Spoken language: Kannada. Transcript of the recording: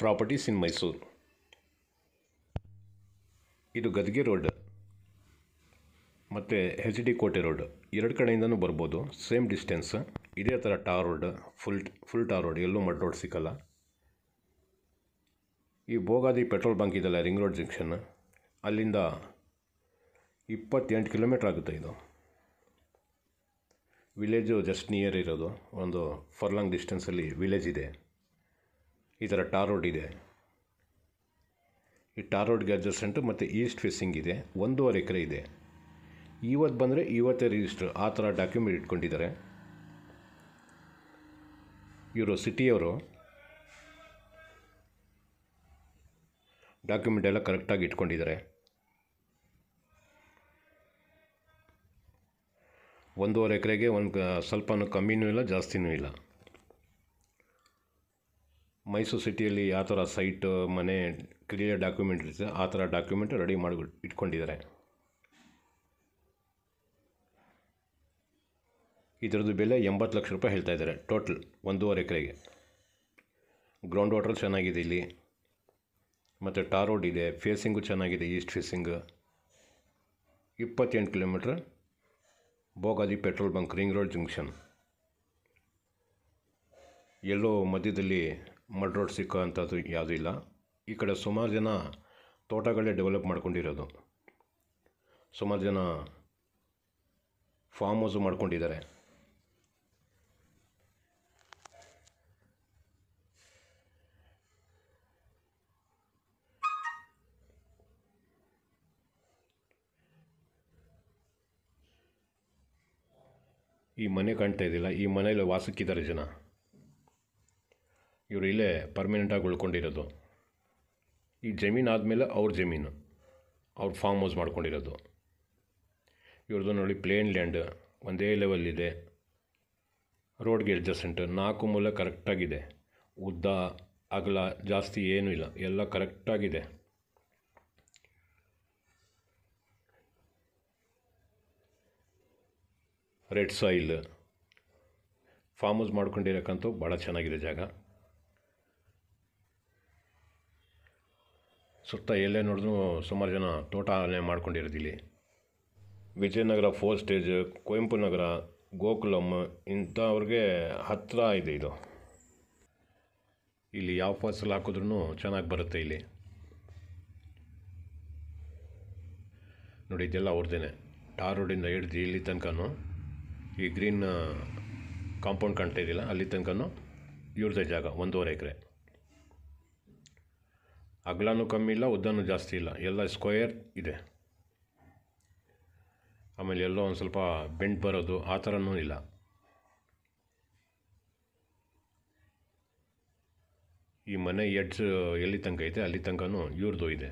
Properties in Mysuru. ಇದು ಗದ್ಗೆ ರೋಡ್ ಮತ್ತು ಎಚ್ ಡಿ ಕೋಟೆ ರೋಡ್ ಎರಡು ಕಡೆಯಿಂದನೂ ಬರ್ಬೋದು. Same distance. ಇದೇ ಥರ tar road, full tar road, ಎಲ್ಲೂ ಮಡ್ ರೋಡ್ ಸಿಕ್ಕಲ್ಲ. ಈ ಭೋಗಾದಿ ಪೆಟ್ರೋಲ್ ಬಂಕ್ ಇದೆಲ್ಲ ರಿಂಗ್ ರೋಡ್ ಜಂಕ್ಷನ್, ಅಲ್ಲಿಂದ 28 ಕಿಲೋಮೀಟ್ರ್ ಆಗುತ್ತೆ. ಇದು ವಿಲೇಜು ಜಸ್ಟ್ ನಿಯರ್ ಇರೋದು, ಒಂದು ಫರ್ಲಾಂಗ್ ಡಿಸ್ಟೆನ್ಸಲ್ಲಿ ವಿಲೇಜ್ ಇದೆ. ಈ ಥರ ಟಾರ್ ರೋಡ್ ಇದೆ. ಈ ಟಾರ್ ರೋಡ್ಗೆ ಅಡ್ಜಸೆಂಟು ಮತ್ತು ಈಸ್ಟ್ ಫೇಸಿಂಗ್ ಇದೆ. 1.5 ಎಕರೆ ಇದೆ. ಇವತ್ತು ಬಂದರೆ ಇವತ್ತೇ ರಿಜಿಸ್ಟ್ರ್, ಆ ಥರ ಡಾಕ್ಯುಮೆಂಟ್ ಇಟ್ಕೊಂಡಿದ್ದಾರೆ ಇವರು. ಸಿಟಿಯವರು ಡಾಕ್ಯುಮೆಂಟ್ ಎಲ್ಲ ಕರೆಕ್ಟಾಗಿ ಇಟ್ಕೊಂಡಿದ್ದಾರೆ. 1.5 ಎಕರೆಗೆ ಸ್ವಲ್ಪನೂ ಕಮ್ಮಿನೂ ಇಲ್ಲ, ಜಾಸ್ತಿನೂ ಇಲ್ಲ. ಮೈಸೂರು ಸಿಟಿಯಲ್ಲಿ ಯಾವ ಥರ ಸೈಟ್, ಮನೆ ಕ್ಲಿಯರ್ ಡಾಕ್ಯುಮೆಂಟ್ ಇರುತ್ತೆ, ಆ ಥರ ಡಾಕ್ಯುಮೆಂಟ್ ರೆಡಿ ಮಾಡಿ ಇಟ್ಕೊಂಡಿದ್ದಾರೆ. ಇದರದ್ದು ಬೆಲೆ 80 ಲಕ್ಷ ರೂಪಾಯಿ ಹೇಳ್ತಾ ಇದ್ದಾರೆ ಟೋಟಲ್ 1.5 ಎಕರೆಗೆ. ಗ್ರೌಂಡ್ ವಾಟರ್ ಚೆನ್ನಾಗಿದೆ ಇಲ್ಲಿ, ಮತ್ತು ಟಾರ್ ರೋಡ್ ಇದೆ. ಫೇಸಿಂಗು ಚೆನ್ನಾಗಿದೆ, east facing. 28 kilometre. Bhogadi petrol bunk, ring road junction. ಎಲ್ಲೋ ಮಧ್ಯದಲ್ಲಿ ಮಡ್ ರೋಡ್ ಸಿಕ್ಕೋ ಅಂಥದ್ದು ಯಾವುದೂ ಇಲ್ಲ. ಈ ಕಡೆ ಸುಮಾರು ಜನ ತೋಟಗಳೇ ಡೆವಲಪ್ ಮಾಡ್ಕೊಂಡಿರೋದು. ಸುಮಾರು ಜನ ಫಾರ್ಮ್ ಹೌಸು ಮಾಡ್ಕೊಂಡಿದ್ದಾರೆ. ಈ ಮನೆ ಕಾಣ್ತಾ ಇದ್ದಿಲ್ಲ, ಈ ಮನೇಲಿ ವಾಸಕ್ಕಿದ್ದಾರೆ ಜನ. ಇವರು ಇಲ್ಲೇ ಪರ್ಮನೆಂಟಾಗಿ ಉಳ್ಕೊಂಡಿರೋದು. ಈ ಜಮೀನು ಆದಮೇಲೆ ಅವ್ರ ಜಮೀನು, ಅವ್ರ ಫಾರ್ಮ್ ಹೌಸ್ ಮಾಡ್ಕೊಂಡಿರೋದು. ಇವ್ರದ್ದು ನೋಡಿ ಪ್ಲೇನ್ ಲ್ಯಾಂಡ್, ಒಂದೇ ಲೆವೆಲ್ ಇದೆ. ರೋಡ್ಗೆ ಅಡ್ಜಸೆಂಟ್, 4 ಮೂಲೆ ಕರೆಕ್ಟಾಗಿದೆ. ಉದ್ದ ಅಗಲ ಜಾಸ್ತಿ ಏನೂ ಇಲ್ಲ, ಎಲ್ಲ ಕರೆಕ್ಟಾಗಿದೆ. Red soil. ಫಾರ್ಮ್ ಹೌಸ್ ಮಾಡ್ಕೊಂಡಿರೋಕ್ಕಂತೂ ಭಾಳ ಚೆನ್ನಾಗಿದೆ ಜಾಗ. ಸುತ್ತ ಎಲ್ಲೇ ನೋಡಿದ್ರೂ ಸುಮಾರು ಜನ ತೋಟನೇ ಮಾಡ್ಕೊಂಡಿರೋದಿಲ್ಲಿ. ವಿಜಯನಗರ 4 ಸ್ಟೇಜ್, ಕುವೆಂಪು ನಗರ, ಗೋಕುಲಮ್ ಇಂಥವ್ರಿಗೆ ಹತ್ತಿರ ಇದೆ ಇದು. ಇಲ್ಲಿ ಯಾವ ಫಸಲು ಹಾಕಿದ್ರೂ ಚೆನ್ನಾಗಿ ಬರುತ್ತೆ ಇಲ್ಲಿ. ನೋಡಿ, ಇದೆಲ್ಲ ಅವ್ರದ್ದೇನೆ. ಟಾರ್ ರೋಡಿಂದ ಹಿಡ್ದು ಇಲ್ಲಿ ತನಕನೂ ಈ ಗ್ರೀನ್ ಕಾಂಪೌಂಡ್ ಕಾಣ್ತಾ ಇದೆಯಲ್ಲ, ಅಲ್ಲಿ ತನಕನೂ ಇವ್ರದ್ದೇ ಜಾಗ. 1.5 ಎಕರೆ. ಅಗಲನೂ ಕಮ್ಮಿ ಇಲ್ಲ, ಉದ್ದನೂ ಜಾಸ್ತಿ ಇಲ್ಲ, ಎಲ್ಲ ಸ್ಕ್ವೇರ್ ಇದೆ. ಆಮೇಲೆ ಎಲ್ಲೋ ಒಂದು ಸ್ವಲ್ಪ ಬೆಂಡ್ ಬರೋದು ಆ ಥರನೂ ಇಲ್ಲ. ಈ ಮನೆ ಎಡ್ಜ್ ಎಲ್ಲಿ ತನಕ ಐತೆ ಅಲ್ಲಿ ತನಕನೂ ಇವ್ರದ್ದು ಇದೆ.